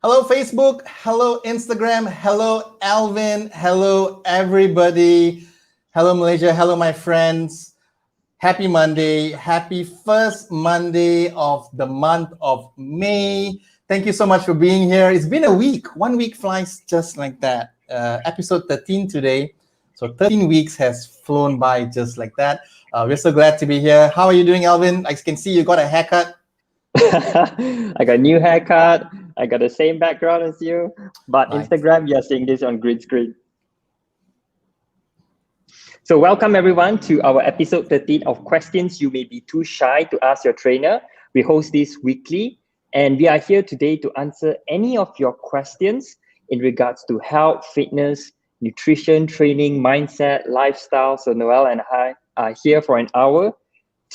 Hello, Facebook. Hello, Instagram. Hello, Alvin. Hello, everybody. Hello, Malaysia. Hello, my friends. Happy Monday. Happy first Monday of the month of May. Thank you so much for being here. It's been a week. 1 week flies just like that. Episode 13 today. So 13 weeks has flown by just like that. We're so glad to be here. How are you doing, Alvin? I can see you got a haircut. I got a new haircut. I got the same background as you. But Nice. Instagram, you're seeing this on green screen. So welcome everyone to our episode 13 of Questions You May Be Too Shy to Ask Your Trainer. We host this weekly and we are here today to answer any of your questions in regards to health, fitness, nutrition, training, mindset, lifestyle. So Noel and I are here for an hour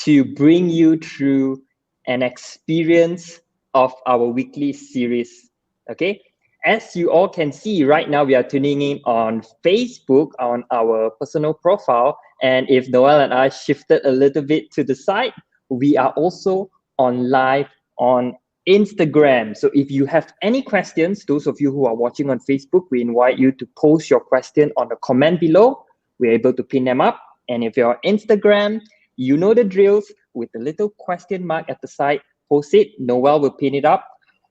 to bring you through an experience of our weekly series. Okay. As you all can see right now, we are tuning in on Facebook on our personal profile. And if Noel and I shifted a little bit to the side, we are also on live on Instagram. So if you have any questions, those of you who are watching on Facebook, we invite you to post your question on the comment below. We're able to pin them up. And if you're on Instagram, you know the drills with the little question mark at the side, post it. Noel will pin it up.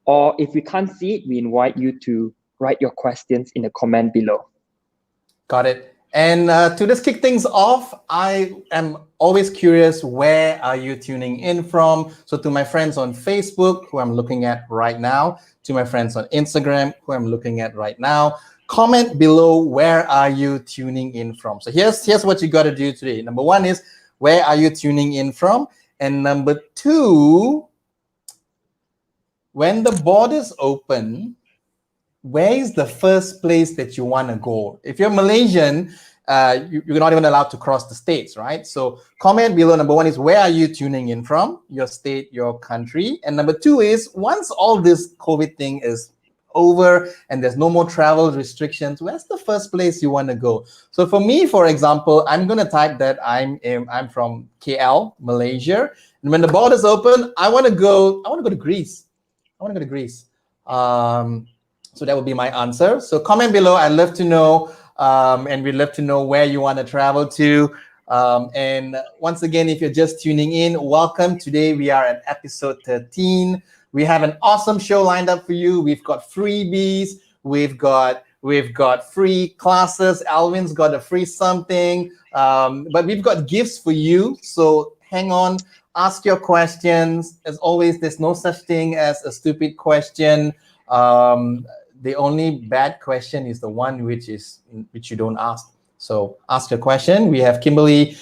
Or if we can't see it, we invite you to write your questions in the comment below. Got it. And to just kick things off, I am always curious, where are you tuning in from? So to my friends on Facebook, who I'm looking at right now, to my friends on Instagram, who I'm looking at right now, comment below, where are you tuning in from? So here's what you got to do today. Number one is, where are you tuning in from? And number two, when the borders open, where is the first place that you want to go? If you're Malaysian, you're not even allowed to cross the states, right? So comment below. Number one is, where are you tuning in from? Your state, your country. And number two is, once all this COVID thing is over and there's no more travel restrictions, where's the first place you want to go? So for me, for example, I'm going to type that I'm from KL, Malaysia. And when the borders open, I want to go to Greece. I want to go to Greece. So that would be my answer. So comment below. I'd love to know, and we'd love to know where you want to travel to. And once again, if you're just tuning in, welcome. Today we are at episode 13. We have an awesome show lined up for you. We've got freebies. We've got free classes. Alvin's got a free something. But we've got gifts for you. So hang on. Ask your questions. As always, there's no such thing as a stupid question. The only bad question is the one which you don't ask. So ask your question. We have Kimberly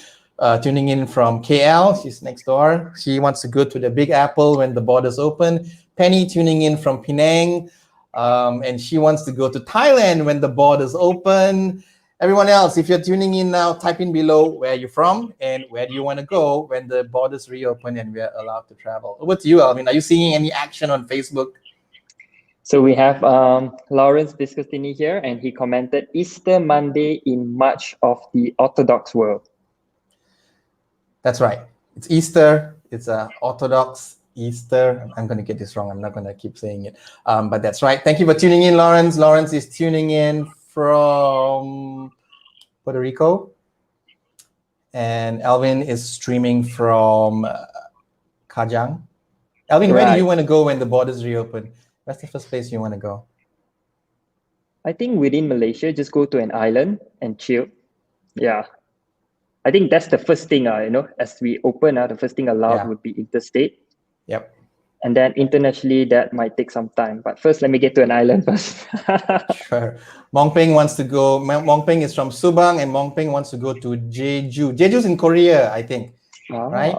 tuning in from KL. She's next door. She wants to go to the Big Apple when the borders open. Penny tuning in from Penang, and she wants to go to Thailand when the borders open. Everyone else, if you're tuning in now, type in below where you're from and where do you want to go when the borders reopen and we're allowed to travel. Over to you, Alvin. Are you seeing any action on Facebook? So we have Lawrence Biscostini here, and he commented, Easter Monday in much of the Orthodox world. That's right. It's Easter. It's a Orthodox Easter. I'm going to get this wrong. I'm not going to keep saying it. But that's right. Thank you for tuning in, Lawrence. Lawrence is tuning in from Puerto Rico. And Alvin is streaming from Kajang. Alvin, where do you want to go when the borders reopen? Where's the first place you want to go? I think within Malaysia, just go to an island and chill. Yeah. I think that's the first thing, as we open, the first thing allowed would be interstate. Yep. And then internationally, that might take some time. But first, let me get to an island first. Sure. Mongpeng wants to go. Mongpeng is from Subang, and Mongpeng wants to go to Jeju. Jeju's in Korea, I think. Right?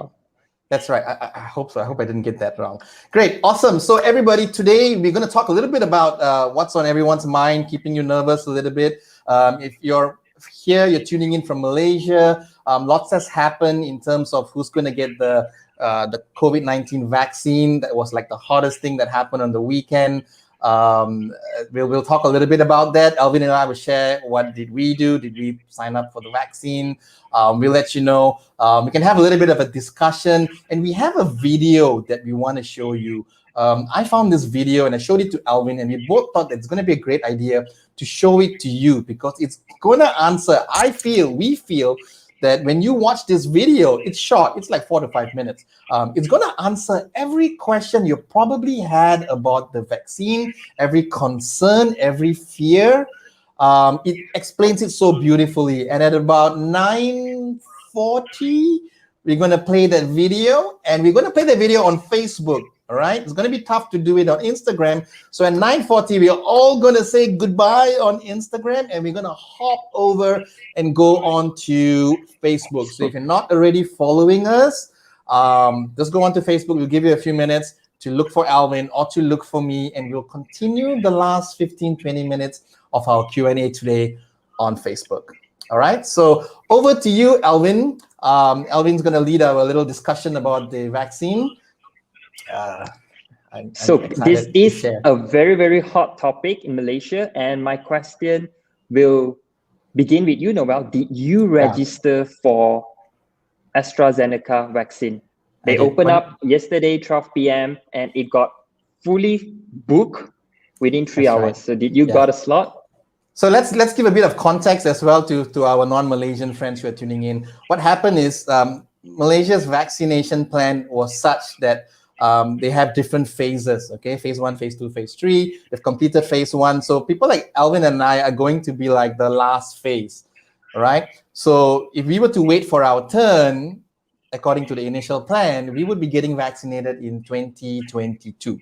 That's right. I hope so. I hope I didn't get that wrong. Great. Awesome. So everybody, today we're going to talk a little bit about what's on everyone's mind, keeping you nervous a little bit. If you're here, you're tuning in from Malaysia, lots has happened in terms of who's going to get the COVID-19 vaccine. That was like the hottest thing that happened on the weekend. We'll talk a little bit about that. Alvin and I will share what did we do. Did we sign up for the vaccine? We'll let you know. We can have a little bit of a discussion, and we have a video that we want to show you I found this video and I showed it to Alvin, and we both thought that it's going to be a great idea to show it to you because it's going to answer. We feel that when you watch this video, it's short, it's like 4 to 5 minutes. It's going to answer every question you probably had about the vaccine, every concern, every fear. It explains it so beautifully. And at about 9:40, we're going to play that video, and we're going to play the video on Facebook. All right, it's going to be tough to do it on Instagram. So at 9:40, we're all going to say goodbye on Instagram, and we're going to hop over and go on to Facebook. So if you're not already following us, just go on to Facebook. We'll give you a few minutes to look for Alvin or to look for me, and we'll continue the last 15-20 minutes of our Q&A today on Facebook. All right, so over to you, Alvin. Alvin's going to lead our little discussion about the vaccine. So this is a very, very hot topic in Malaysia, and my question will begin with you, Noel. Did you register for AstraZeneca vaccine? They opened up yesterday, 12 p.m., and it got fully booked within 3 hours. Right. So did you got a slot? So let's give a bit of context as well to our non-Malaysian friends who are tuning in. What happened is Malaysia's vaccination plan was such that they have different phases, okay? Phase 1, phase 2, phase 3. They've completed phase 1. So people like Alvin and I are going to be like the last phase, all right? So if we were to wait for our turn, according to the initial plan, we would be getting vaccinated in 2022.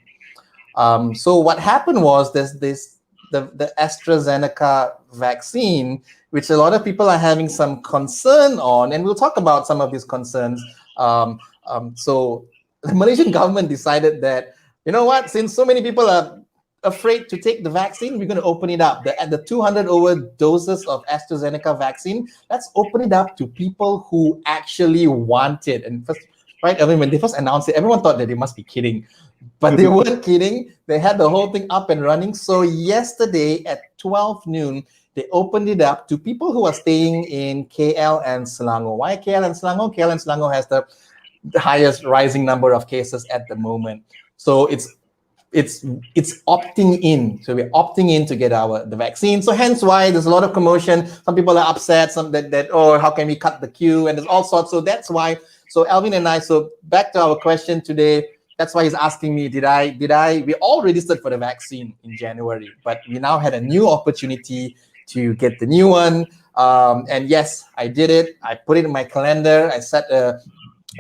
So what happened was the AstraZeneca vaccine, which a lot of people are having some concern on, and we'll talk about some of these concerns. So the Malaysian government decided that, you know what, since so many people are afraid to take the vaccine, we're going to open it up. The 200 over doses of AstraZeneca vaccine, let's open it up to people who actually want it. And first, right, I mean, when they first announced it, everyone thought that they must be kidding. But they weren't kidding. They had the whole thing up and running. So yesterday at 12 noon, they opened it up to people who are staying in KL and Selangor. Why KL and Selangor? KL and Selangor has the highest rising number of cases at the moment. So it's opting in. So we're opting in to get the vaccine. So hence why there's a lot of commotion. Some people are upset. Some that oh, how can we cut the queue? And there's all sorts. So that's why. So Alvin and I. So back to our question today. That's why he's asking me, did I? We all registered for the vaccine in January, but we now had a new opportunity to get the new one. And yes, I did it. I put it in my calendar. I set a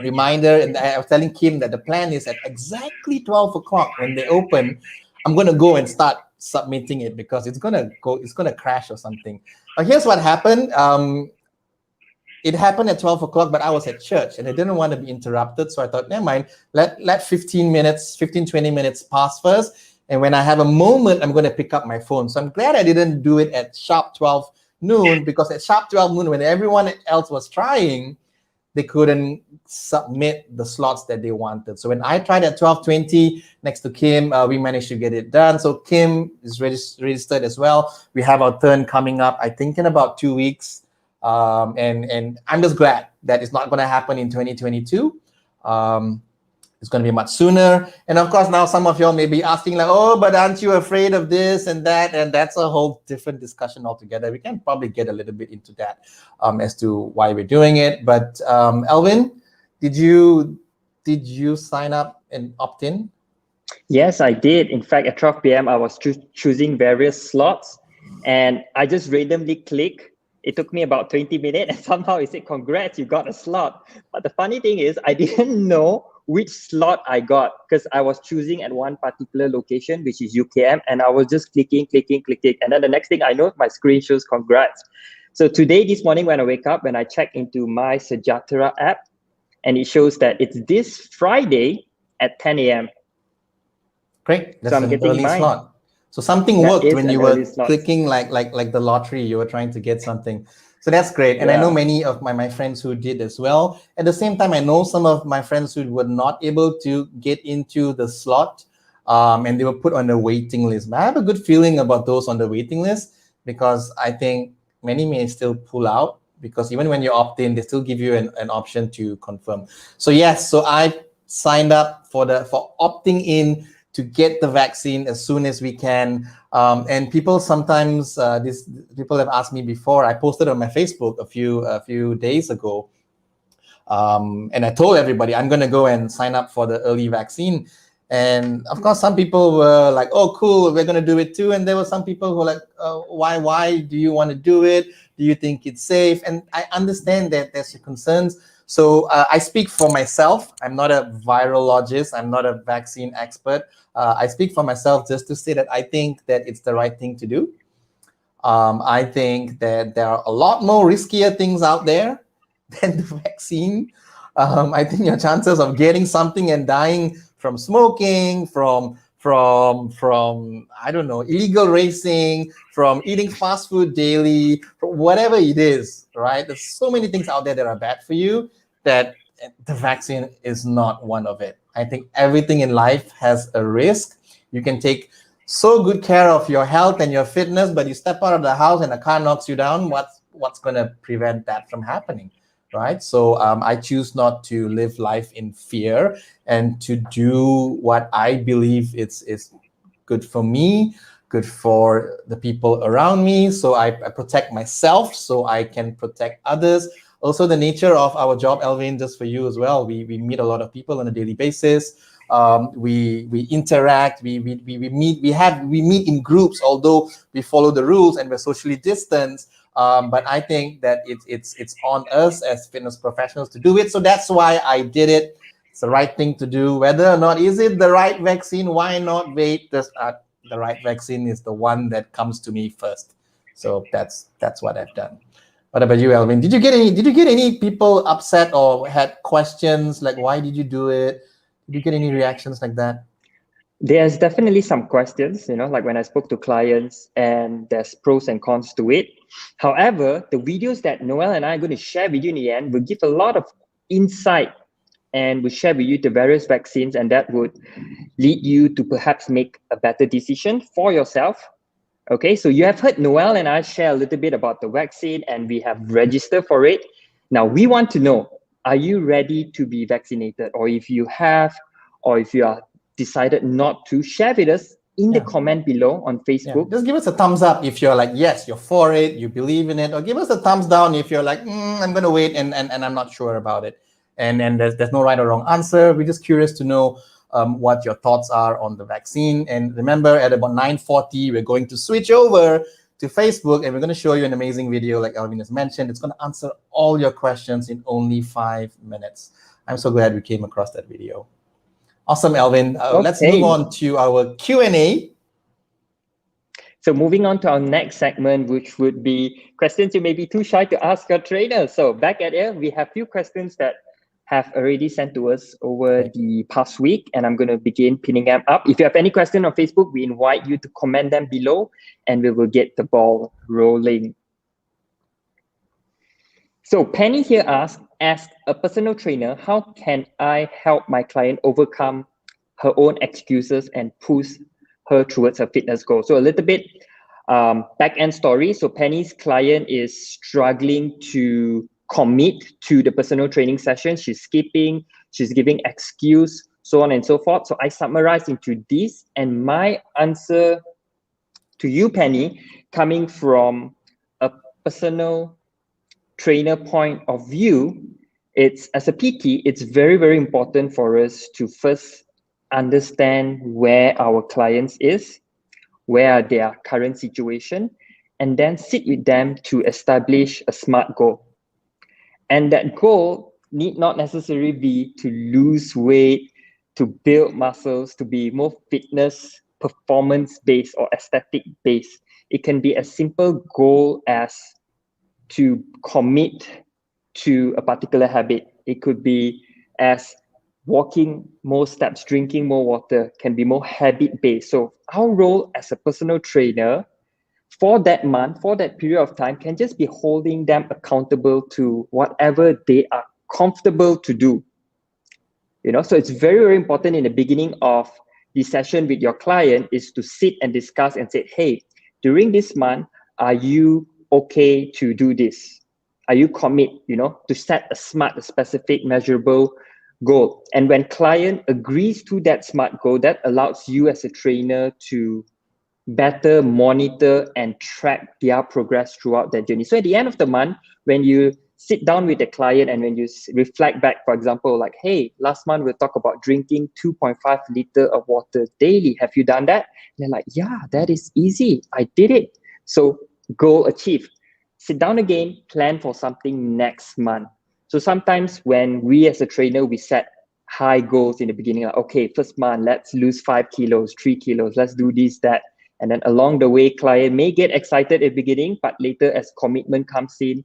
reminder, and I was telling Kim that the plan is at exactly 12 o'clock when they open, I'm going to go and start submitting it because it's going to crash or something. But here's what happened. It happened at 12 o'clock, but I was at church and I didn't want to be interrupted. So I thought, never mind, let 15, 20 minutes pass first. And when I have a moment, I'm going to pick up my phone. So I'm glad I didn't do it at sharp 12 noon, because at sharp 12 noon, when everyone else was trying, they couldn't submit the slots that they wanted. So when I tried at 12:20 next to Kim, we managed to get it done. So Kim is registered as well. We have our turn coming up, I think, in about 2 weeks. And I'm just glad that it's not going to happen in 2022. It's going to be much sooner. And of course, now some of y'all may be asking like, oh, but aren't you afraid of this and that? And that's a whole different discussion altogether. We can probably get a little bit into that as to why we're doing it. But Alvin, did you sign up and opt in? Yes, I did. In fact, at 12 p.m., I was choosing various slots, and I just randomly click. It took me about 20 minutes, and somehow it said, congrats, you got a slot. But the funny thing is, I didn't know which slot I got because I was choosing at one particular location, which is UKM, and I was just clicking. And then the next thing I know, my screen shows congrats. So today, this morning, when I wake up, when I check into my Sejahtera app, and it shows that it's this Friday at 10 a.m. Great. That's an early slot. So something worked when you were clicking like the lottery. You were trying to get something. So that's great. And I know many of my friends who did as well. At the same time, I know some of my friends who were not able to get into the slot and they were put on the waiting list. But I have a good feeling about those on the waiting list because I think many may still pull out because even when you opt in, they still give you an option to confirm. So yes, so I signed up for opting in to get the vaccine as soon as we can. And people sometimes, people have asked me before. I posted on my Facebook a few days ago, and I told everybody I'm going to go and sign up for the early vaccine. And of course, some people were like, "Oh, cool, we're going to do it too." And there were some people who were like, "Why do you want to do it? Do you think it's safe?" And I understand that there's concerns. So I speak for myself. I'm not a virologist. I'm not a vaccine expert. I speak for myself just to say that I think that it's the right thing to do. I think that there are a lot more riskier things out there than the vaccine. I think your chances of getting something and dying from smoking, from I don't know, illegal racing, from eating fast food daily, from whatever it is, right? There's so many things out there that are bad for you that the vaccine is not one of it. I think everything in life has a risk. You can take so good care of your health and your fitness, but you step out of the house and a car knocks you down. What's going to prevent that from happening? Right. So I choose not to live life in fear and to do what I believe is good for me, good for the people around me. So I protect myself so I can protect others. Also, the nature of our job, Elvin, just for you as well, we meet a lot of people on a daily basis. We interact, we meet in groups, although we follow the rules and we're socially distanced. But I think that it's on us as fitness professionals to do it. So that's why I did it. It's the right thing to do. Whether or not is it the right vaccine, why not wait? The right vaccine is the one that comes to me first. So that's what I've done. What about you, Elvin? Did you get any people upset or had questions like why did you do it? Did you get any reactions like that? There's definitely some questions, like when I spoke to clients, and there's pros and cons to it. However, the videos that Noel and I are going to share with you in the end will give a lot of insight and will share with you the various vaccines, and that would lead you to perhaps make a better decision for yourself. Okay, so you have heard Noel and I share a little bit about the vaccine, and we have registered for it. Now, we want to know, are you ready to be vaccinated? Or if you have, or if you are decided not to, share with us in the comment below on Facebook. Just give us a thumbs up if you're like, yes, you're for it, you believe in it, or give us a thumbs down if you're like, I'm going to wait and I'm not sure about it. And there's no right or wrong answer. We're just curious to know what your thoughts are on the vaccine. And remember, at about 9:40, we're going to switch over to Facebook, and we're going to show you an amazing video like Elvin has mentioned. It's going to answer all your questions in only 5 minutes. I'm so glad we came across that video. Awesome, Elvin. Let's move on to our Q&A. So moving on to our next segment, which would be questions you may be too shy to ask your trainer. So back at it, we have a few questions that have already sent to us over the past week, and I'm going to begin pinning them up. If you have any question on Facebook, we invite you to comment them below, and we will get the ball rolling. So Penny here asks, as a personal trainer, how can I help my client overcome her own excuses and push her towards her fitness goal? So a little bit back-end story. So Penny's client is struggling to commit to the personal training session. She's skipping, she's giving excuse, so on and so forth. So I summarize into this, and my answer to you, Penny, coming from a personal trainer point of view, it's as a PT, it's very, very important for us to first understand where our clients is, where are their current situation, and then sit with them to establish a SMART goal. And that goal need not necessarily be to lose weight, to build muscles, to be more fitness, performance-based or aesthetic-based. It can be a simple goal as to commit to a particular habit. It could be as walking more steps, drinking more water, can be more habit-based. So our role as a personal trainer for that month, for that period of time, can just be holding them accountable to whatever they are comfortable to do. So it's very, very important in the beginning of the session with your client is to sit and discuss and say, hey, during this month, are you okay to do this? Are you commit, to set a SMART, a specific, measurable goal. And when client agrees to that SMART goal, that allows you as a trainer to better monitor and track their progress throughout that journey. So at the end of the month, when you sit down with the client and when you reflect back, for example, like, hey, last month we talked about drinking 2.5 liter of water daily. Have you done that? And they're like, yeah, that is easy. I did it. So goal achieved. Sit down again, plan for something next month. So sometimes when we as a trainer, we set high goals in the beginning, like, okay, first month, let's lose 5 kilos, 3 kilos, let's do this, that. And then along the way, client may get excited at the beginning, but later as commitment comes in,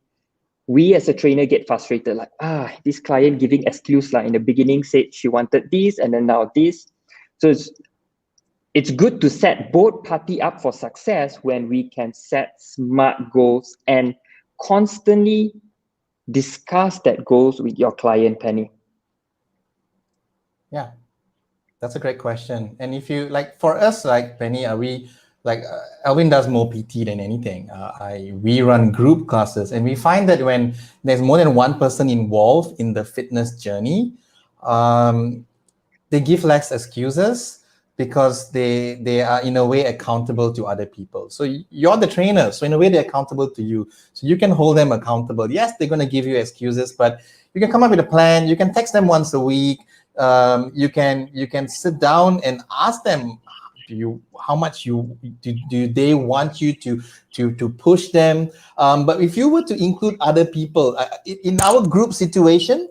we as a trainer get frustrated, like, this client giving excuse, like in the beginning said she wanted this and then now this. So it's good to set both party up for success when we can set SMART goals and constantly discuss that goals with your client, Penny. Yeah, that's a great question. And if you like, for us, like Penny, are we like Alvin does more PT than anything. We run group classes, and we find that when there's more than one person involved in the fitness journey, they give less excuses because they are in a way accountable to other people. So you're the trainer, so in a way they're accountable to you. So you can hold them accountable. Yes, they're going to give you excuses, but you can come up with a plan. You can text them once a week. You can sit down and ask them, how much do they want you to push them. But if you were to include other people in our group situation,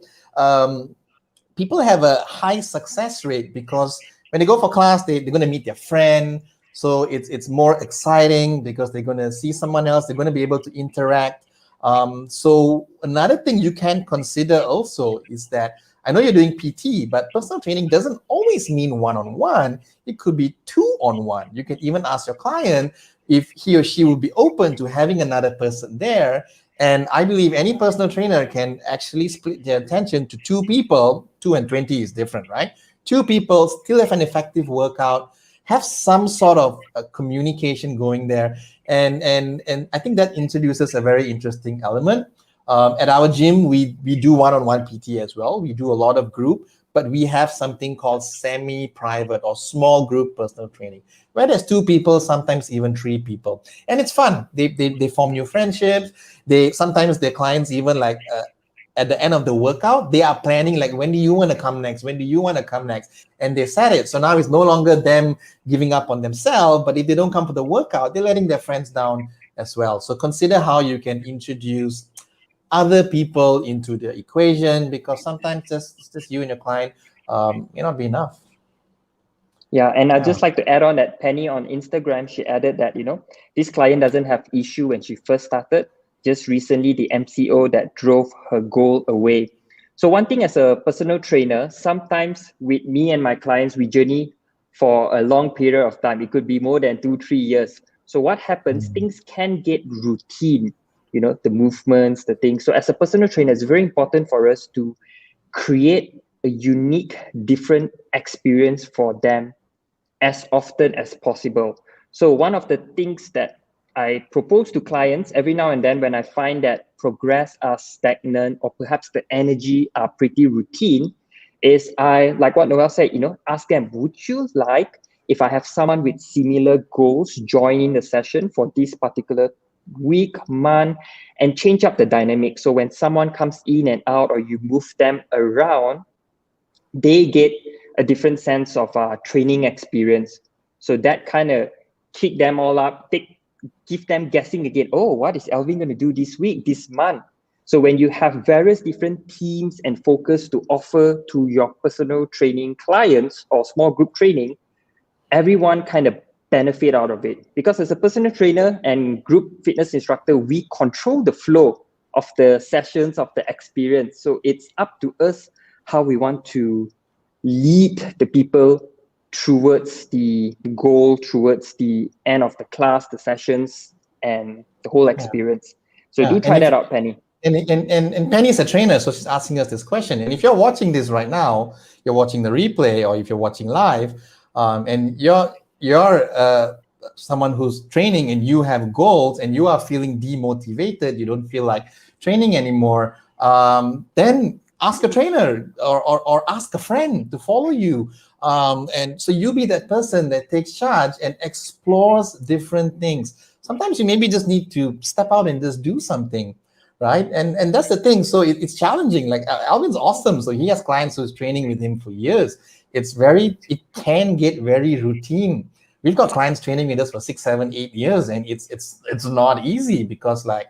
people have a high success rate because when they go for class, they're going to meet their friend. So it's more exciting because they're going to see someone else. They're going to be able to interact. So another thing you can consider also is that I know you're doing PT, but personal training doesn't always mean one-on-one. It could be two-on-one. You can even ask your client if he or she will be open to having another person there. And I believe any personal trainer can actually split their attention to two people. 2 and 20 is different, right? Two people still have an effective workout, have some sort of communication going there. And I think that introduces a very interesting element. At our gym, we do one-on-one PT as well. We do a lot of group, but we have something called semi-private or small group personal training, where there's 2 people, sometimes even 3 people. And it's fun. They form new friendships. Sometimes their clients even like at the end of the workout, they are planning like, when do you want to come next? When do you want to come next? And they set it. So now it's no longer them giving up on themselves, but if they don't come for the workout, they're letting their friends down as well. So consider how you can introduce other people into the equation, because sometimes just you and your client may not be enough. Yeah, and I'd just like to add on that Penny on Instagram, she added that, this client doesn't have issue when she first started, just recently the MCO that drove her goal away. So one thing as a personal trainer, sometimes with me and my clients, we journey for a long period of time. It could be more than 2-3 years. So what happens, things can get routine, the movements, the things. So as a personal trainer, it's very important for us to create a unique, different experience for them as often as possible. So one of the things that I propose to clients every now and then when I find that progress are stagnant or perhaps the energy are pretty routine is I, like what Noel said, ask them, would you like, if I have someone with similar goals, join in the session for this particular week, month, and change up the dynamic. So when someone comes in and out or you move them around, they get a different sense of training experience. So that kind of kick them all up, give them guessing again, oh, what is Alvin going to do this week, this month? So when you have various different themes and focus to offer to your personal training clients or small group training, everyone kind of benefit out of it. Because as a personal trainer and group fitness instructor, we control the flow of the sessions, of the experience. So it's up to us how we want to lead the people towards the goal, towards the end of the class, the sessions, and the whole experience. So do try that out, Penny. And Penny's a trainer, so she's asking us this question. And if you're watching this right now, you're watching the replay, or if you're watching live, and you're someone who's training and you have goals and you are feeling demotivated, you don't feel like training anymore, then ask a trainer or ask a friend to follow you. And so you be that person that takes charge and explores different things. Sometimes you maybe just need to step out and just do something, right? And that's the thing. So it's challenging. Like Alvin's awesome. So he has clients who's training with him for years. It can get very routine. We've got clients training with us for 6, 7, 8 years, and it's not easy because like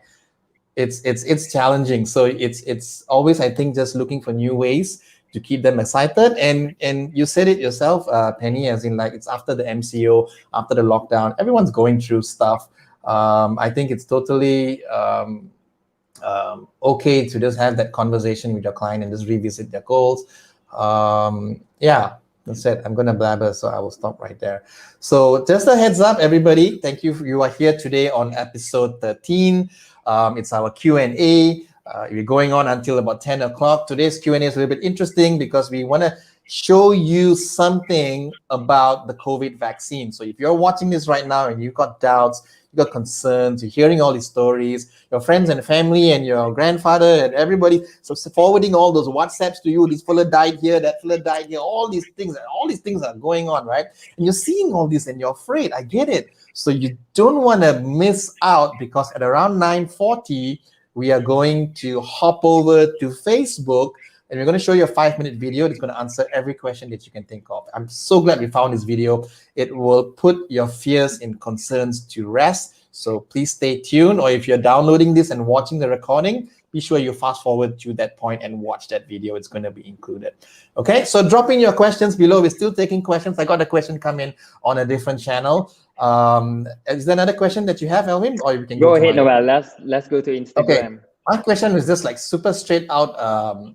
it's challenging. So it's always, I think, just looking for new ways to keep them excited. And you said it yourself, Penny, as in like it's after the MCO, after the lockdown, everyone's going through stuff. I think it's totally okay to just have that conversation with your client and just revisit their goals. Yeah, that's it. I'm gonna blabber, so I will stop right there. So just a heads up, everybody. Thank you. You are here today on episode 13. It's our Q&A. We're going on until about 10 o'clock. Today's Q&A is a little bit interesting because we want to show you something about the COVID vaccine. So if you're watching this right now and you've got doubts, you've got concerns, you're hearing all these stories, your friends and family and your grandfather and everybody so forwarding all those WhatsApps to you, this fella died here, that fella died here, all these things are going on, right? And you're seeing all this and you're afraid. I get it. So you don't want to miss out, because at around 9:40, we are going to hop over to Facebook and we're going to show you a 5-minute video that's going to answer every question that you can think of. I'm so glad we found this video. It will put your fears and concerns to rest. So please stay tuned, or if you're downloading this and watching the recording, be sure you fast forward to that point and watch that video. It's going to be included. Okay, so drop in your questions below. We're still taking questions. I got a question come in on a different channel. Is there another question that you have, Elvin, or you can go ahead, Noel. Let's go to Instagram. Okay, my question was just like super straight out,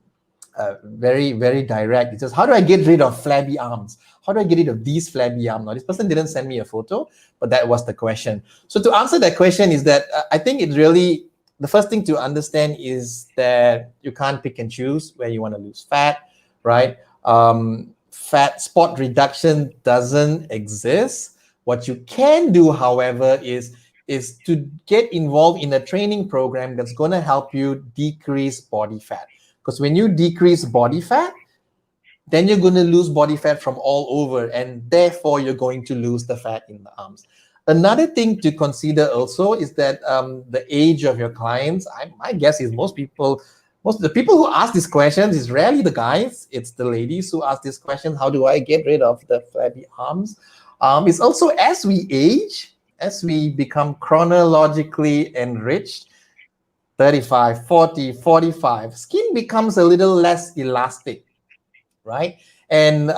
very, very direct. It says, how do I get rid of flabby arms? How do I get rid of these flabby arms? Now, this person didn't send me a photo, but that was the question. So to answer that question is that I think it really, the first thing to understand is that you can't pick and choose where you want to lose fat, right? Fat spot reduction doesn't exist. What you can do, however, is to get involved in a training program that's going to help you decrease body fat. Because when you decrease body fat, then you're going to lose body fat from all over, and therefore you're going to lose the fat in the arms. Another thing to consider also is that the age of your clients. My guess is most of the people who ask these questions is rarely the guys. It's the ladies who ask this question: how do I get rid of the flabby arms? It's also as we age, as we become chronologically enriched, 35, 40, 45, skin becomes a little less elastic, right? And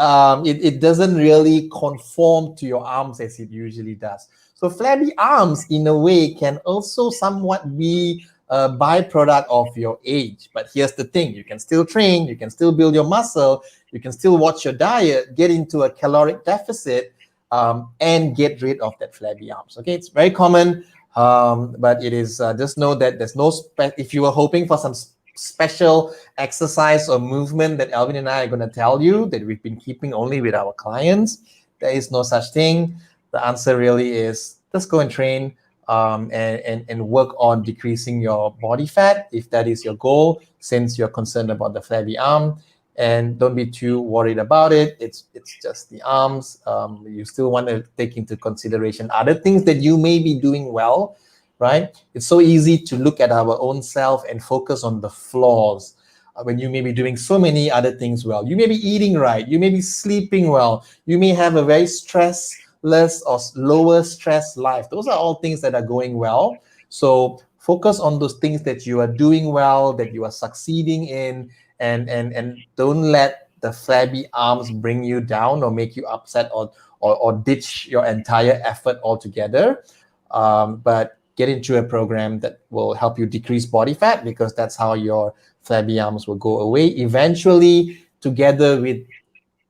it doesn't really conform to your arms as it usually does. So flabby arms, in a way, can also somewhat be a byproduct of your age. But here's the thing: you can still train, you can still build your muscle, you can still watch your diet, get into a caloric deficit, and get rid of that flabby arms. Okay, it's very common. But it is just know that there's no if you are hoping for some special exercise or movement that Alvin and I are going to tell you that we've been keeping only with our clients, there is no such thing. The answer really is just go and train and work on decreasing your body fat if that is your goal, since you're concerned about the flabby arm. And don't be too worried about it. It's just the arms. You still want to take into consideration other things that you may be doing well, right? It's so easy to look at our own self and focus on the flaws when you may be doing so many other things well. You may be eating right. You may be sleeping well. You may have a very stressless or lower stress life. Those are all things that are going well. So focus on those things that you are doing well, that you are succeeding in, and don't let the flabby arms bring you down or make you upset or ditch your entire effort altogether. But get into a program that will help you decrease body fat, because that's how your flabby arms will go away eventually, together with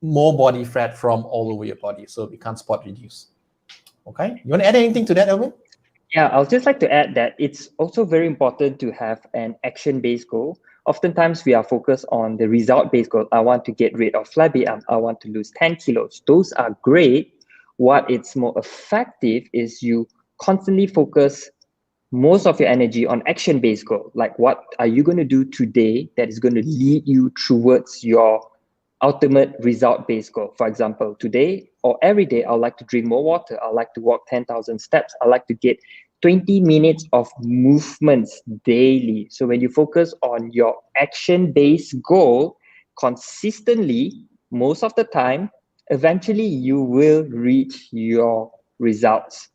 more body fat from all over your body, so we can't spot reduce. Okay, you want to add anything to that, Elvin? Yeah, I'll just like to add that it's also very important to have an action-based goal. Oftentimes, we are focused on the result-based goal. I want to get rid of flabby arms. I want to lose 10 kilos. Those are great. What it's more effective is you constantly focus most of your energy on action-based goal. Like, what are you going to do today that is going to lead you towards your ultimate result-based goal? For example, today or every day, I'd like to drink more water. I'd like to walk 10,000 steps. I'd like to get 20 minutes of movements daily. So when you focus on your action-based goal consistently, most of the time, eventually you will reach your results.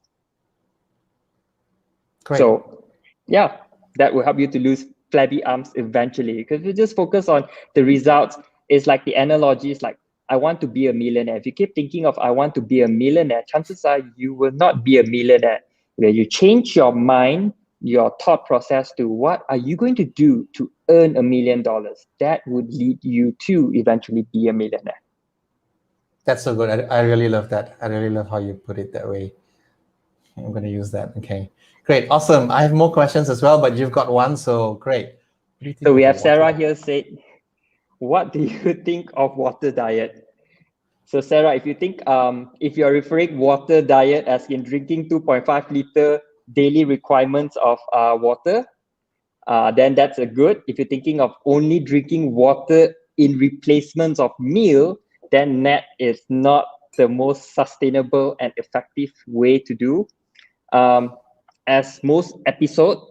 Great. So yeah, that will help you to lose flabby arms eventually, because if you just focus on the results, it's like the analogy is like, I want to be a millionaire. If you keep thinking of I want to be a millionaire, chances are you will not be a millionaire. Where you change your mind, your thought process to what are you going to do to earn $1 million, that would lead you to eventually be a millionaire. That's so good. I really love that. I really love how you put it that way. I'm going to use that. Okay, great. Awesome. I have more questions as well, but you've got one. So great. What do you think So we of have the Sarah water? here said, what do you think of water diet? So Sarah, if you think, if you're referring water diet as in drinking 2.5 liter daily requirements of water, then that's a good. If you're thinking of only drinking water in replacements of meal, then that is not the most sustainable and effective way to do. As most episodes,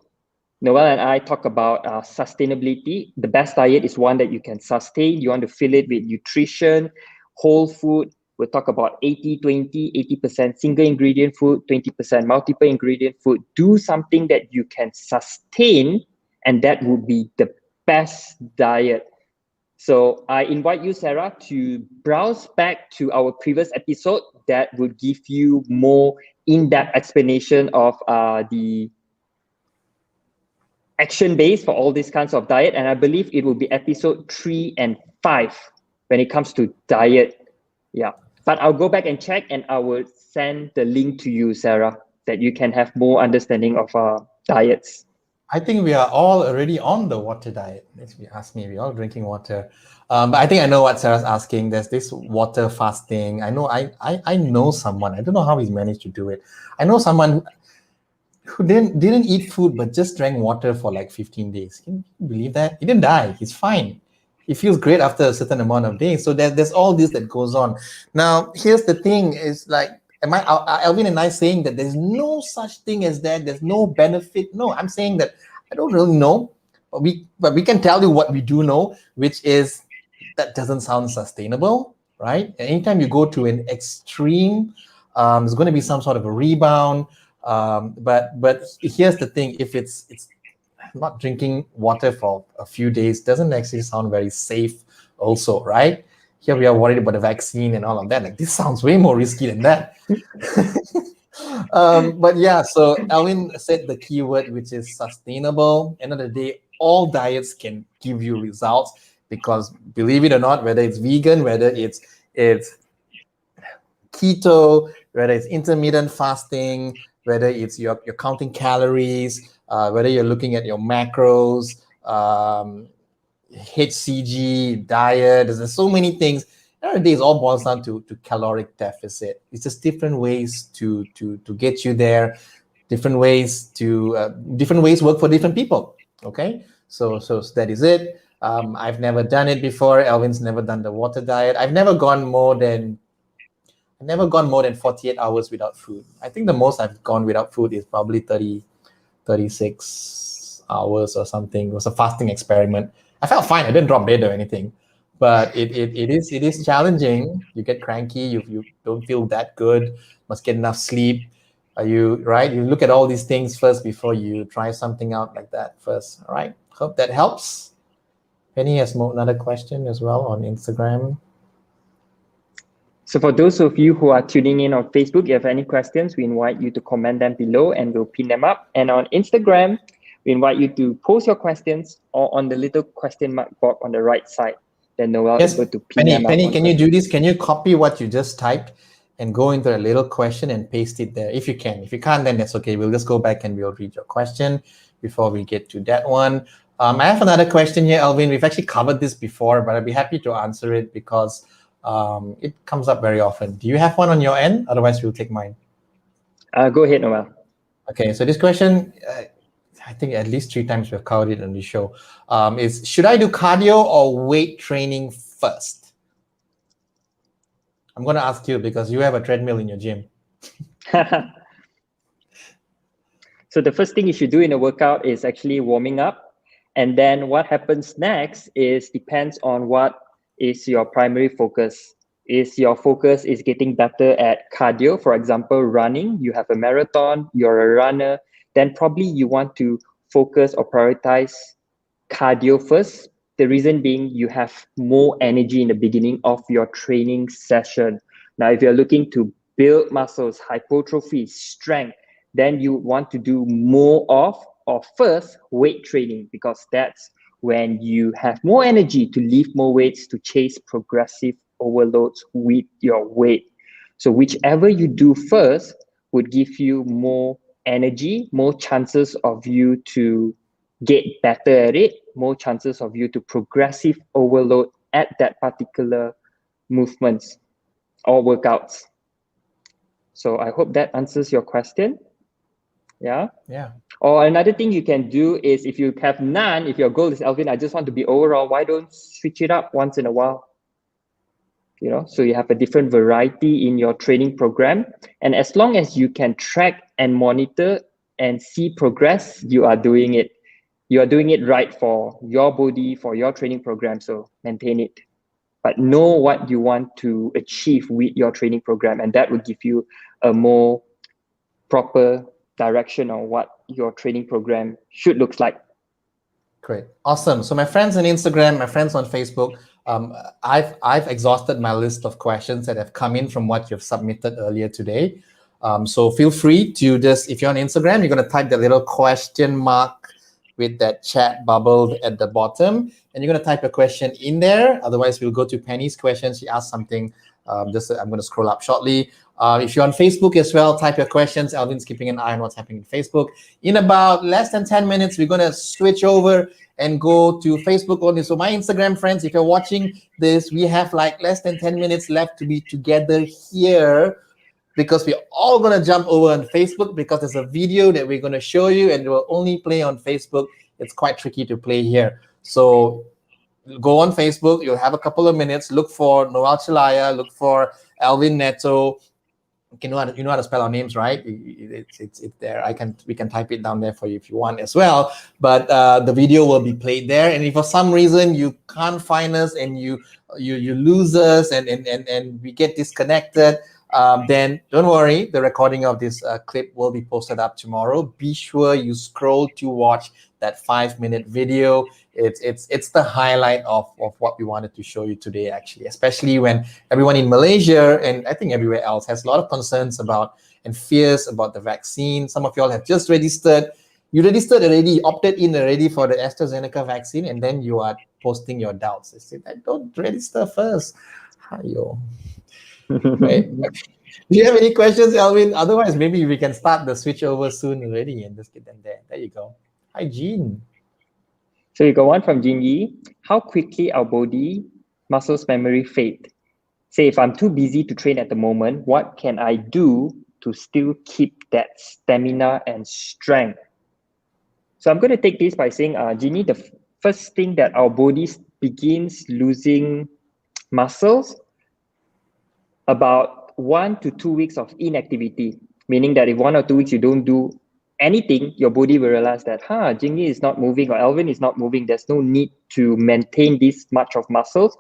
Noel and I talk about sustainability. The best diet is one that you can sustain. You want to fill it with nutrition, whole food. We'll talk about 80-20, 80% single ingredient food, 20% multiple ingredient food. Do something that you can sustain, and that would be the best diet. So I invite you, Sarah, to browse back to our previous episode that will give you more in-depth explanation of the action-based for all these kinds of diet. And I believe it will be episode 3 and 5 when it comes to diet. Yeah. But I'll go back and check, and I will send the link to you, Sarah, that you can have more understanding of diets. I think we are all already on the water diet. If you ask me, we're all drinking water. But I think I know what Sarah's asking. There's this water fasting. I know I know someone. I don't know how he's managed to do it. I know someone who didn't eat food but just drank water for like 15 days. Can you believe that? He didn't die. He's fine. He feels great after a certain amount of days. So there's all this that goes on. Now, here's the thing: is like, are Alvin and I saying that there's no such thing as that? There's no benefit? No, I'm saying that I don't really know, but we can tell you what we do know, which is that doesn't sound sustainable, right? Anytime you go to an extreme, there's going to be some sort of a rebound. But here's the thing: if it's not drinking water for a few days doesn't actually sound very safe also, right? Here we are worried about the vaccine and all of that. Like, this sounds way more risky than that. But yeah, so Alvin said the key word, which is sustainable. End of the day, all diets can give you results, because believe it or not, whether it's vegan, whether it's keto, whether it's intermittent fasting, whether it's you're counting calories, whether you're looking at your macros, HCG, diet, there's so many things. Nowadays, all boils down to caloric deficit. It's just different ways to get you there. Different ways work for different people. Okay, so that is it. I've never done it before. Alvin's never done the water diet. I've never gone more than 48 hours without food. I think the most I've gone without food is probably 36 hours or something. It was a fasting experiment. I felt fine. I didn't drop dead or anything, but it is challenging. You get cranky. You don't feel that good. Must get enough sleep. You look at all these things first before you try something out like that first. All right. Hope that helps. Penny has another question as well on Instagram. So for those of you who are tuning in on Facebook, if you have any questions, we invite you to comment them below and we'll pin them up. And on Instagram, we invite you to post your questions or on the little question mark box on the right side. Then Noel is able to pin them up. Penny, can you do this? Can you copy what you just typed and go into a little question and paste it there? If you can. If you can't, then that's okay. We'll just go back and we'll read your question before we get to that one. I have another question here, Alvin. We've actually covered this before, but I'd be happy to answer it because it comes up very often. Do you have one on your end? Otherwise, we'll take mine. Go ahead, Noel. Okay, so this question, I think at least 3 times we've covered it on the show. Is should I do cardio or weight training first? I'm going to ask you because you have a treadmill in your gym. So the first thing you should do in a workout is actually warming up. And then what happens next is depends on what is your primary focus. Is your focus is getting better at cardio, for example, running, you have a marathon, you're a runner, then probably you want to focus or prioritize cardio first. The reason being you have more energy in the beginning of your training session. Now, if you're looking to build muscles, hypertrophy, strength, then you want to do more of or first weight training, because that's when you have more energy to lift more weights to chase progressive overloads with your weight. So whichever you do first would give you more energy, more chances of you to get better at it, more chances of you to progressive overload at that particular movements or workouts. So I hope that answers your question. Yeah. Or another thing you can do is, if you have none, if your goal is, Alvin, I just want to be overall, why don't switch it up once in a while? You know, so you have a different variety in your training program. And as long as you can track and monitor and see progress, you are doing it. You are doing it right for your body, for your training program. So maintain it. But know what you want to achieve with your training program, and that will give you a more proper direction on what your training program should look like. Great, awesome. So my friends on Instagram, my friends on Facebook, I've exhausted my list of questions that have come in from what you've submitted earlier today. So feel free to just, if you're on Instagram, you're going to type the little question mark with that chat bubble at the bottom, and you're going to type a question in there. Otherwise, we'll go to Penny's question. She asked something. I'm going to scroll up shortly. If you're on Facebook as well, type your questions. Alvin's keeping an eye on what's happening in Facebook. In about less than 10 minutes, we're going to switch over and go to Facebook only. So my Instagram friends, if you're watching this, we have like less than 10 minutes left to be together here, because we're all going to jump over on Facebook, because there's a video that we're going to show you and it will only play on Facebook. It's quite tricky to play here. So go on Facebook, you'll have a couple of minutes, look for Noel Chelaya, look for Alvin Neto. You know how to spell our names, right? It's there. We can type it down there for you if you want as well. But the video will be played there. And if for some reason you can't find us and you lose us and we get disconnected, then don't worry. The recording of this clip will be posted up tomorrow. Be sure you scroll to watch that 5-minute video. It's the highlight of what we wanted to show you today, actually, especially when everyone in Malaysia and I think everywhere else has a lot of concerns about and fears about the vaccine. Some of y'all have just registered. You registered already, opted in already for the AstraZeneca vaccine, and then you are posting your doubts. They said, don't register first. Hiyo. Right? Do you have any questions, Alvin? Otherwise, maybe we can start the switch over soon already and just get them there. There you go. Hi, Jean. So you got one from Jin Yi. How quickly our body muscles memory fade? Say if I'm too busy to train at the moment, what can I do to still keep that stamina and strength? So I'm going to take this by saying, Jin Yi, the first thing that our body begins losing muscles about 1 to 2 weeks of inactivity, meaning that if 1 or 2 weeks you don't do anything, your body will realize that, Jingyi is not moving or Alvin is not moving. There's no need to maintain this much of muscles,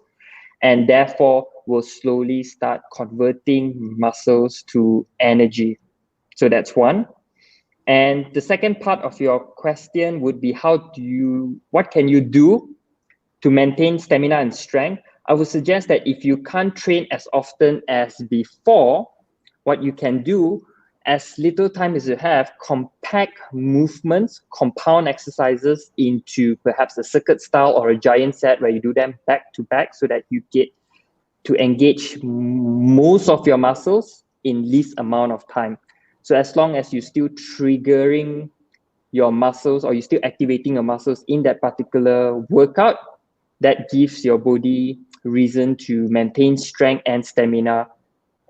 and therefore will slowly start converting muscles to energy. So that's one. And the second part of your question would be, what can you do to maintain stamina and strength? I would suggest that if you can't train as often as before, what you can do, as little time as you have, compact movements, compound exercises into perhaps a circuit style or a giant set where you do them back to back so that you get to engage most of your muscles in least amount of time. So as long as you're still triggering your muscles or you're still activating your muscles in that particular workout, that gives your body reason to maintain strength and stamina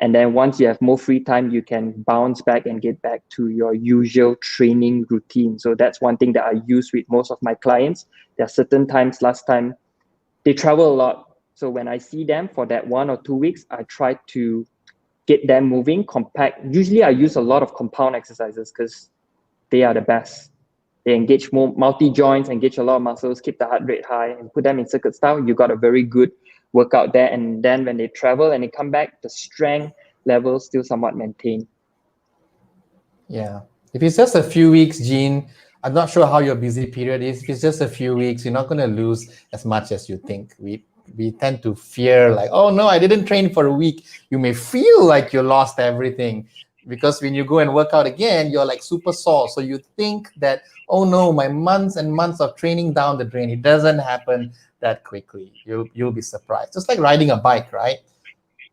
And then once you have more free time, you can bounce back and get back to your usual training routine. So that's one thing that I use with most of my clients. There are certain times, last time, they travel a lot. So when I see them for that 1 or 2 weeks, I try to get them moving, compact. Usually I use a lot of compound exercises because they are the best. They engage more multi-joints, engage a lot of muscles, keep the heart rate high, and put them in circuit style. You got a very good workout there. And then when they travel and they come back, the strength level still somewhat maintained. Yeah. If it's just a few weeks, Gene, I'm not sure how your busy period is. If it's just a few weeks, you're not going to lose as much as you think. We tend to fear like, oh no, I didn't train for a week. You may feel like you lost everything because when you go and work out again, you're like super sore. So you think that, oh no, my months and months of training down the drain. It doesn't happen that quickly. You'll be surprised. Just like riding a bike, right?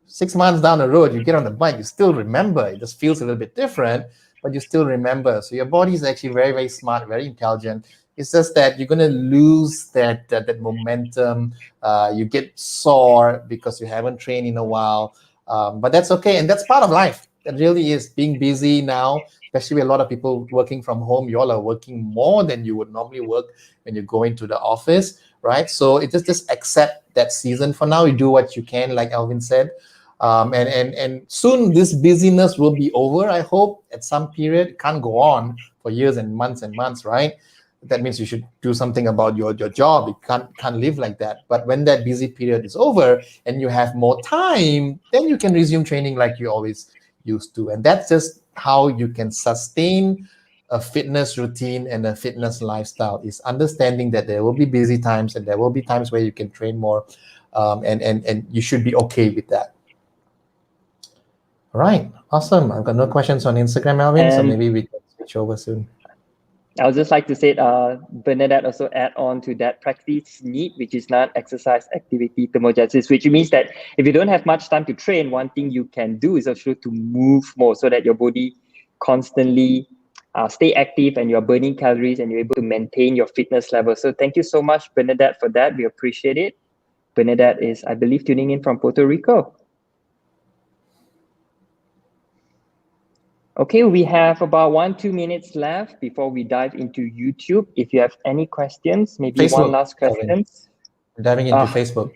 6 months down the road, you get on the bike, you still remember. It just feels a little bit different, but you still remember. So your body is actually very, very smart, very intelligent. It's just that you're going to lose that momentum. You get sore because you haven't trained in a while. But that's okay. And that's part of life. That really is being busy now, especially with a lot of people working from home. You all are working more than you would normally work when you go into the office, right? So it just accept that season for now. You do what you can, like Alvin said. And soon this busyness will be over, I hope, at some period. It can't go on for years and months, right? That means you should do something about your job. You can't live like that. But when that busy period is over and you have more time, then you can resume training like you always used to. And that's just how you can sustain a fitness routine and a fitness lifestyle, is understanding that there will be busy times and there will be times where you can train more, and you should be okay with that. All right, awesome. I've got no questions on Instagram, Alvin, so maybe we can switch over soon. I would just like to say, Bernadette also add on to that practice NEAT, which is non-exercise activity thermogenesis, which means that if you don't have much time to train, one thing you can do is actually to move more so that your body constantly stay active and you're burning calories and you're able to maintain your fitness level. So thank you so much, Bernadette, for that. We appreciate it. Bernadette is, I believe, tuning in from Puerto Rico. Okay, we have about 1-2 minutes left before we dive into YouTube. If you have any questions, maybe Facebook, one last question. Diving into Facebook.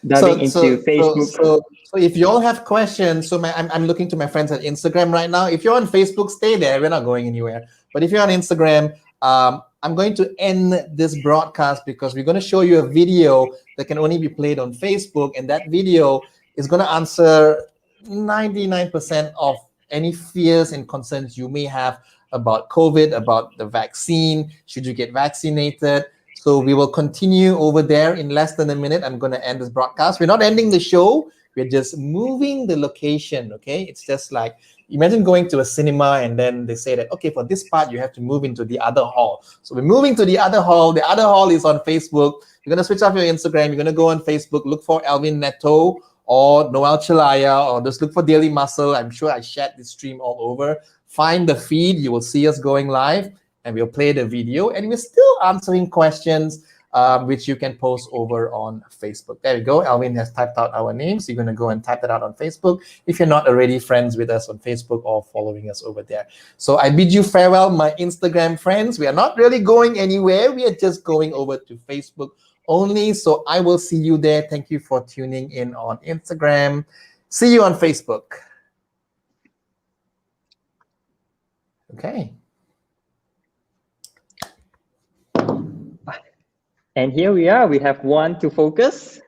Facebook. So if you all have questions, so I'm looking to my friends at Instagram right now. If you're on Facebook, stay there. We're not going anywhere. But if you're on Instagram, I'm going to end this broadcast because we're going to show you a video that can only be played on Facebook, and that video is going to answer 99% of any fears and concerns you may have about COVID, about the vaccine. Should you get vaccinated? So we will continue over there in less than a minute. I'm going to end this broadcast. We're not ending the show. We're just moving the location, okay? It's just like, imagine going to a cinema and then they say that, okay, for this part, you have to move into the other hall. So we're moving to the other hall. The other hall is on Facebook. You're going to switch off your Instagram. You're going to go on Facebook, look for Alvin Neto or Noel Chelaya, or just look for Daily Muscle. I'm sure I shared this stream all over. Find the feed. You will see us going live, and we'll play the video. And we're still answering questions, which you can post over on Facebook. There we go. Alvin has typed out our names. You're going to go and type that out on Facebook if you're not already friends with us on Facebook or following us over there. So I bid you farewell, my Instagram friends. We are not really going anywhere. We are just going over to Facebook only. So I will see you there. Thank you for tuning in on Instagram. See you on Facebook. Okay. And here we are. We have one to focus.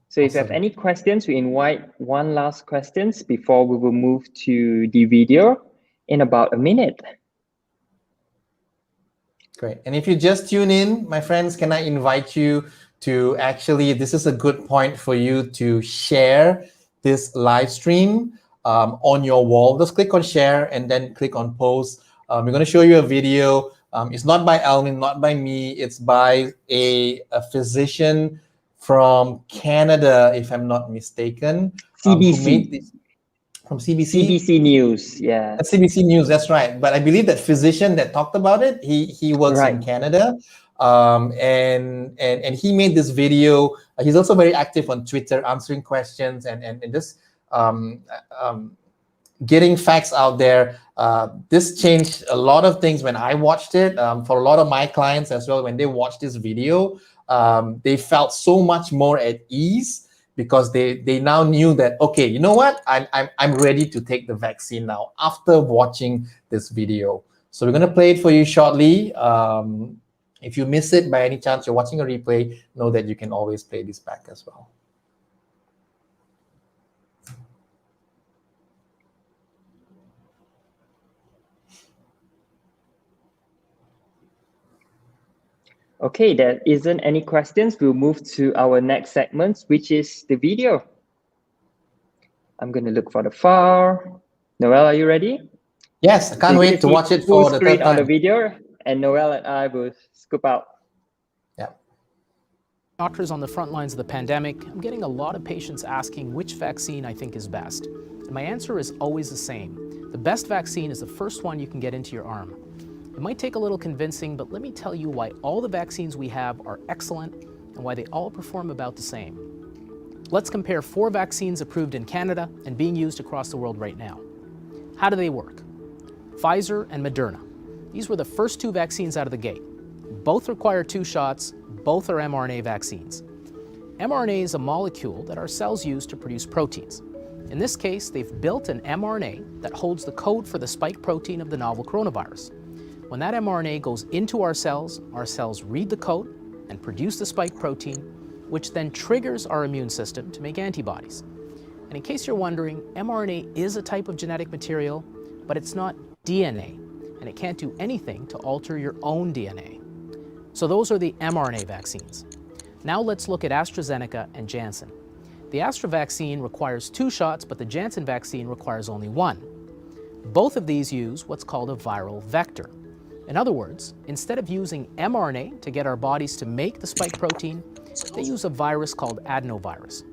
So if you have any questions, we invite one last questions before we will move to the video in about a minute. Great. And if you just tune in, my friends, can I invite you to actually, this is a good point for you to share this live stream on your wall. Just click on share and then click on post. We're going to show you a video. It's not by Alvin, not by me. It's by a physician from Canada, if I'm not mistaken. CBC. Who made this, from CBC? CBC News, yeah. That's CBC News, that's right. But I believe that physician that talked about it, he works in Canada. And he made this video. He's also very active on Twitter, answering questions and just getting facts out there. This changed a lot of things when I watched it. For a lot of my clients as well, when they watched this video, they felt so much more at ease because they now knew that, okay, you know what, I'm ready to take the vaccine now after watching this video. So we're going to play it for you shortly. If you miss it by any chance, you're watching a replay, know that you can always play this back as well. Okay, there isn't any questions. We'll move to our next segment, which is the video. I'm going to look for the file. Noel, are you ready? Yes, I can't wait to watch it for the third time. On the video, and Noel and I will scoop out. Yeah. Doctors on the front lines of the pandemic, I'm getting a lot of patients asking which vaccine I think is best. And my answer is always the same. The best vaccine is the first one you can get into your arm. It might take a little convincing, but let me tell you why all the vaccines we have are excellent and why they all perform about the same. Let's compare 4 vaccines approved in Canada and being used across the world right now. How do they work? Pfizer and Moderna. These were the first 2 vaccines out of the gate. Both require 2 shots, both are mRNA vaccines. mRNA is a molecule that our cells use to produce proteins. In this case, they've built an mRNA that holds the code for the spike protein of the novel coronavirus. When that mRNA goes into our cells read the code and produce the spike protein, which then triggers our immune system to make antibodies. And in case you're wondering, mRNA is a type of genetic material, but it's not DNA, and it can't do anything to alter your own DNA. So those are the mRNA vaccines. Now let's look at AstraZeneca and Janssen. The Astra vaccine requires 2 shots, but the Janssen vaccine requires only 1. Both of these use what's called a viral vector. In other words, instead of using mRNA to get our bodies to make the spike protein, they use a virus called adenovirus.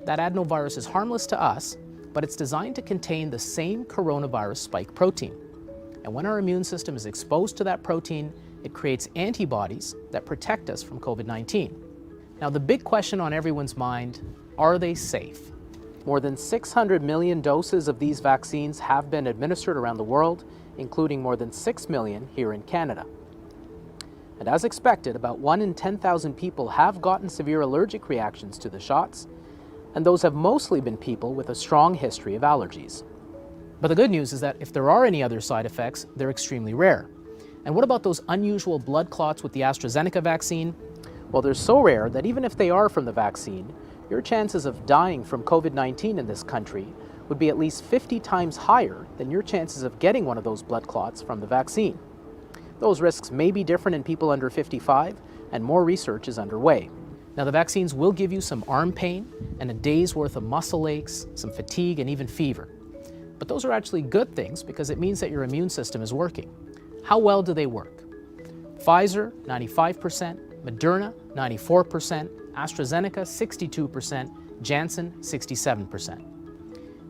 That adenovirus is harmless to us, but it's designed to contain the same coronavirus spike protein. And when our immune system is exposed to that protein, it creates antibodies that protect us from COVID-19. Now, the big question on everyone's mind, are they safe? More than 600 million doses of these vaccines have been administered around the world, including more than 6 million here in Canada. And as expected, about 1 in 10,000 people have gotten severe allergic reactions to the shots, and those have mostly been people with a strong history of allergies. But the good news is that if there are any other side effects, they're extremely rare. And what about those unusual blood clots with the AstraZeneca vaccine? Well, they're so rare that even if they are from the vaccine, your chances of dying from COVID-19 in this country would be at least 50 times higher than your chances of getting one of those blood clots from the vaccine. Those risks may be different in people under 55, and more research is underway. Now, the vaccines will give you some arm pain and a day's worth of muscle aches, some fatigue, and even fever. But those are actually good things because it means that your immune system is working. How well do they work? Pfizer, 95%, Moderna, 94%, AstraZeneca, 62%, Janssen, 67%.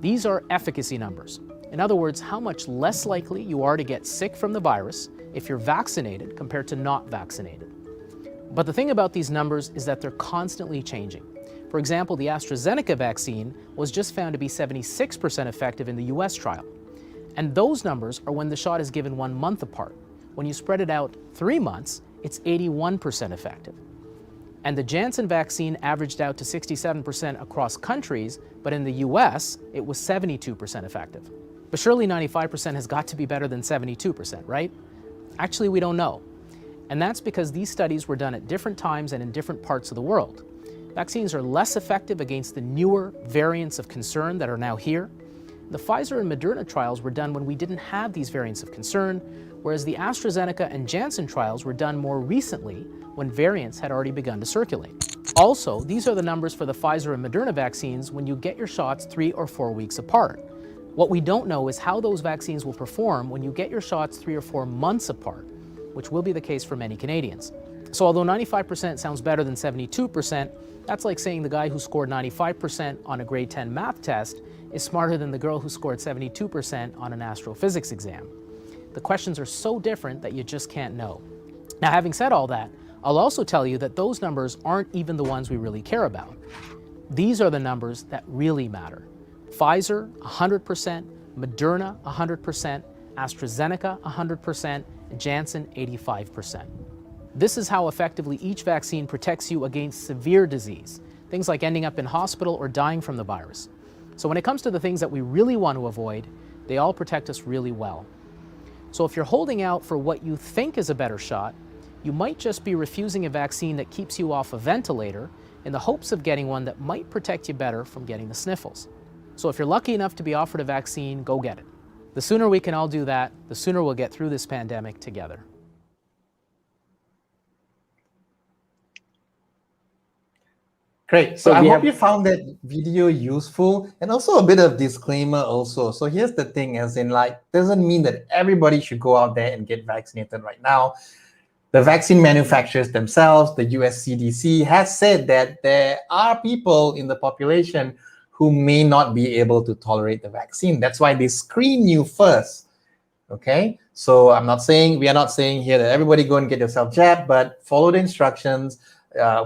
These are efficacy numbers. In other words, how much less likely you are to get sick from the virus if you're vaccinated compared to not vaccinated. But the thing about these numbers is that they're constantly changing. For example, the AstraZeneca vaccine was just found to be 76% effective in the US trial. And those numbers are when the shot is given 1 month apart. When you spread it out 3 months, it's 81% effective. And the Janssen vaccine averaged out to 67% across countries, but in the US, it was 72% effective. But surely 95% has got to be better than 72%, right? Actually, we don't know. And that's because these studies were done at different times and in different parts of the world. Vaccines are less effective against the newer variants of concern that are now here. The Pfizer and Moderna trials were done when we didn't have these variants of concern, whereas the AstraZeneca and Janssen trials were done more recently when variants had already begun to circulate. Also, these are the numbers for the Pfizer and Moderna vaccines when you get your shots 3 or 4 weeks apart. What we don't know is how those vaccines will perform when you get your shots 3 or 4 months apart, which will be the case for many Canadians. So although 95% sounds better than 72%, that's like saying the guy who scored 95% on a grade 10 math test is smarter than the girl who scored 72% on an astrophysics exam. The questions are so different that you just can't know. Now, having said all that, I'll also tell you that those numbers aren't even the ones we really care about. These are the numbers that really matter. Pfizer, 100%, Moderna, 100%, AstraZeneca, 100%, Janssen, 85%. This is how effectively each vaccine protects you against severe disease, things like ending up in hospital or dying from the virus. So when it comes to the things that we really want to avoid, they all protect us really well. So if you're holding out for what you think is a better shot, you might just be refusing a vaccine that keeps you off a ventilator in the hopes of getting one that might protect you better from getting the sniffles. So if you're lucky enough to be offered a vaccine, go get it. The sooner we can all do that, the sooner we'll get through this pandemic together. Great. So I hope you found that video useful, and also a bit of disclaimer also. So here's the thing, as in, like, doesn't mean that everybody should go out there and get vaccinated right now. The vaccine manufacturers themselves, the US CDC, has said that there are people in the population who may not be able to tolerate the vaccine. That's why they screen you first. Okay, so we are not saying here that everybody go and get yourself jabbed, but follow the instructions.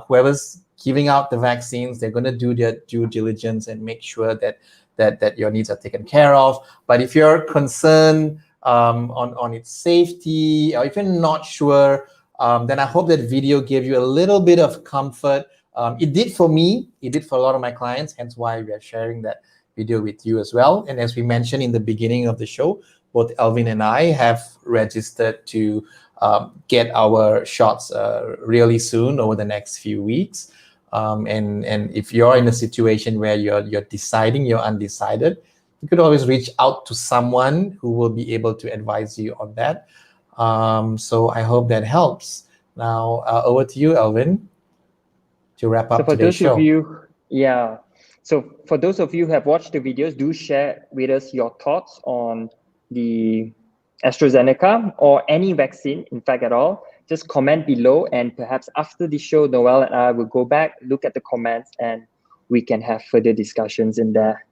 Whoever's giving out the vaccines, they're going to do their due diligence and make sure that your needs are taken care of. But if you're concerned on its safety, or if you're not sure, then I hope that video gave you a little bit of comfort. It did for me. It did for a lot of my clients, hence why we are sharing that video with you as well. And as we mentioned in the beginning of the show, both Alvin and I have registered to get our shots really soon over the next few weeks. And if you're in a situation where you're deciding, you're undecided, you could always reach out to someone who will be able to advise you on that. So I hope that helps. Now, over to you, Alvin, to wrap up today's show. So for those of you who have watched the videos, do share with us your thoughts on the AstraZeneca or any vaccine, in fact, at all. Just comment below, and perhaps after the show, Noel and I will go back, look at the comments, and we can have further discussions in there.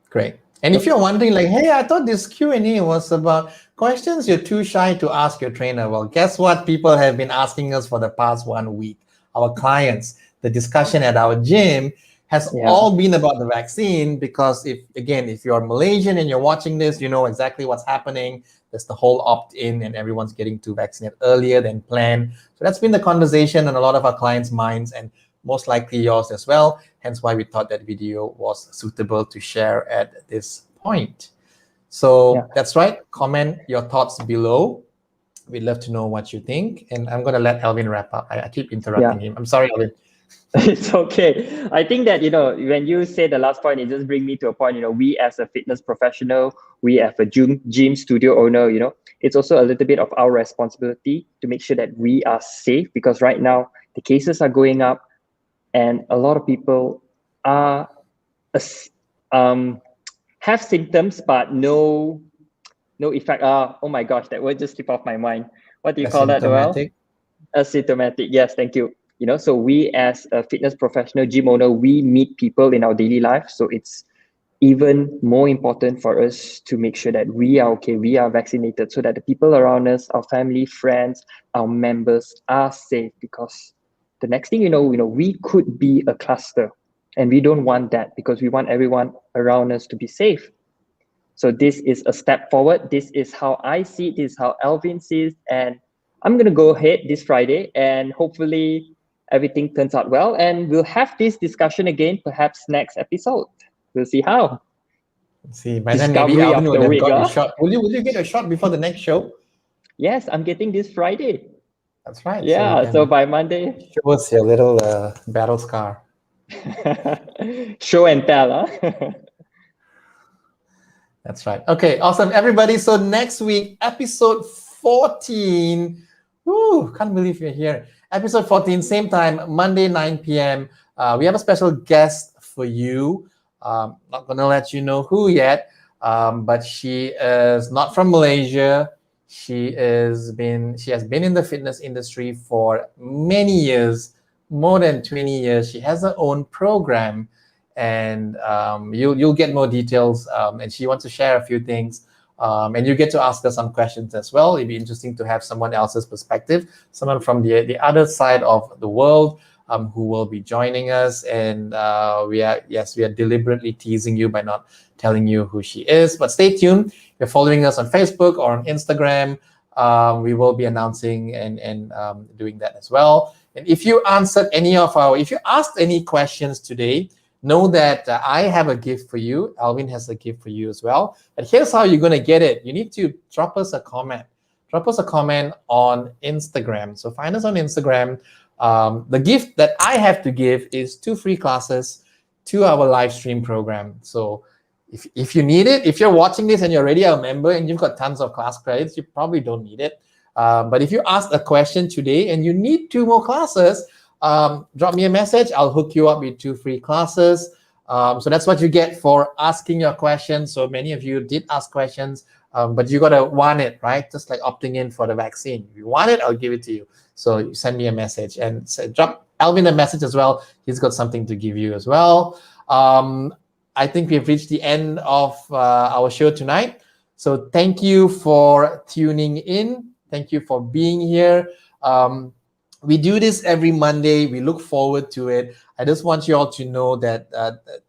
Great. And if you're wondering, like, hey, I thought this Q&A was about questions you're too shy to ask your trainer. Well, guess what? People have been asking us for the past 1 week. Our clients, the discussion at our gym has all been about the vaccine, because if you're Malaysian and you're watching this, you know exactly what's happening. There's the whole opt-in and everyone's getting to vaccinate earlier than planned. So that's been the conversation on a lot of our clients' minds, and most likely yours as well. Hence why we thought that video was suitable to share at this point. So that's right. Comment your thoughts below. We'd love to know what you think. And I'm going to let Alvin wrap up. I keep interrupting him. I'm sorry, Alvin. It's okay. I think that, when you say the last point, it just brings me to a point, we as a fitness professional, we as a gym studio owner, it's also a little bit of our responsibility to make sure that we are safe, because right now the cases are going up and a lot of people are have symptoms but no effect. Oh my gosh, that word just slipped off my mind. What do you call that, Noel? Asymptomatic. Yes, thank you. So we as a fitness professional, gym owner, we meet people in our daily life. So it's even more important for us to make sure that we are okay, we are vaccinated, so that the people around us, our family, friends, our members are safe, because the next thing you know, we could be a cluster, and we don't want that, because we want everyone around us to be safe. So this is a step forward. This is how I see it. This is how Alvin sees it. And I'm going to go ahead this Friday, and hopefully everything turns out well, and we'll have this discussion again, perhaps next episode. We'll see how. Let's see, by then maybe Alvin would have got your shot. Will you get a shot before the next show? Yes, I'm getting this Friday. That's right. Yeah, so by Monday. Show us your little battle scar. Show and tell, huh? That's right. Okay, awesome, everybody. So next week, episode 14. Woo, can't believe you're here. Episode 14, same time, Monday, 9 p.m. We have a special guest for you. Not going to let you know who yet, but she is not from Malaysia. She has been in the fitness industry for many years, more than 20 years. She has her own program, and you'll get more details. And she wants to share a few things And you get to ask us some questions as well. It'd be interesting to have someone else's perspective, someone from the other side of the world, who will be joining us. And we are deliberately teasing you by not telling you who she is. But stay tuned. If you're following us on Facebook or on Instagram, we will be announcing and doing that as well. And if you asked any questions today, know that I have a gift for you. Alvin has a gift for you as well. But here's how you're going to get it. You need to drop us a comment. Drop us a comment on Instagram. So find us on Instagram. The gift that I have to give is 2 free classes to our live stream program. So if you need it, if you're watching this and you're already a member and you've got tons of class credits, you probably don't need it. But if you asked a question today and you need 2 more classes, drop me a message. I'll hook you up with 2 free classes. So that's what you get for asking your questions. So many of you did ask questions, but you gotta want it, right? Just like opting in for the vaccine. If you want it, I'll give it to you. So you send me a message and drop Alvin a message as well. He's got something to give you as well. I think we've reached the end of our show tonight. So thank you for tuning in. Thank you for being here. We do this every Monday. We look forward to it. I just want you all to know that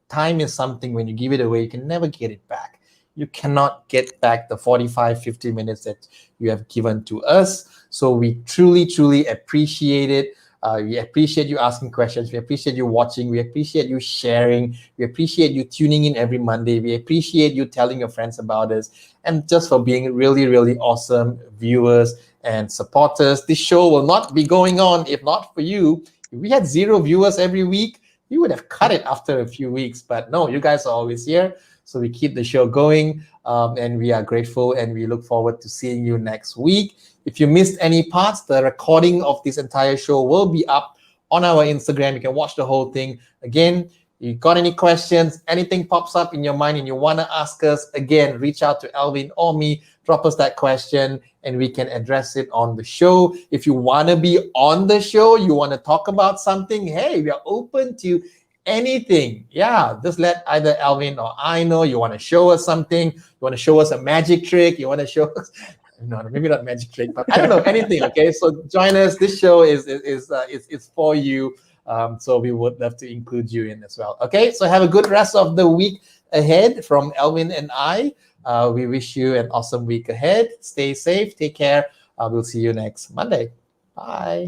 time is something, when you give it away, you can never get it back. You cannot get back the 45, 50 minutes that you have given to us. So we truly, truly appreciate it. We appreciate you asking questions. We appreciate you watching. We appreciate you sharing. We appreciate you tuning in every Monday. We appreciate you telling your friends about us, and just for being really, really awesome viewers and supporters. This show will not be going on if not for you. If we had 0 viewers every week, we would have cut it after a few weeks. But no, you guys are always here. So we keep the show going, and we are grateful, and we look forward to seeing you next week. If you missed any parts, the recording of this entire show will be up on our Instagram. You can watch the whole thing. Again, you got any questions, anything pops up in your mind and you want to ask us, again, reach out to Alvin or me, drop us that question, and we can address it on the show. If you want to be on the show, you want to talk about something, hey, we are open to anything. Yeah, just let either Alvin or I know. You want to show us something, you want to show us a magic trick, you want to show us, no, maybe not magic trick, but I don't know, anything. Okay, so join us. This show is for you. So we would love to include you in as well. Okay, so have a good rest of the week ahead from Alvin and I. We wish you an awesome week ahead. Stay safe, take care. We'll see you next Monday. Bye.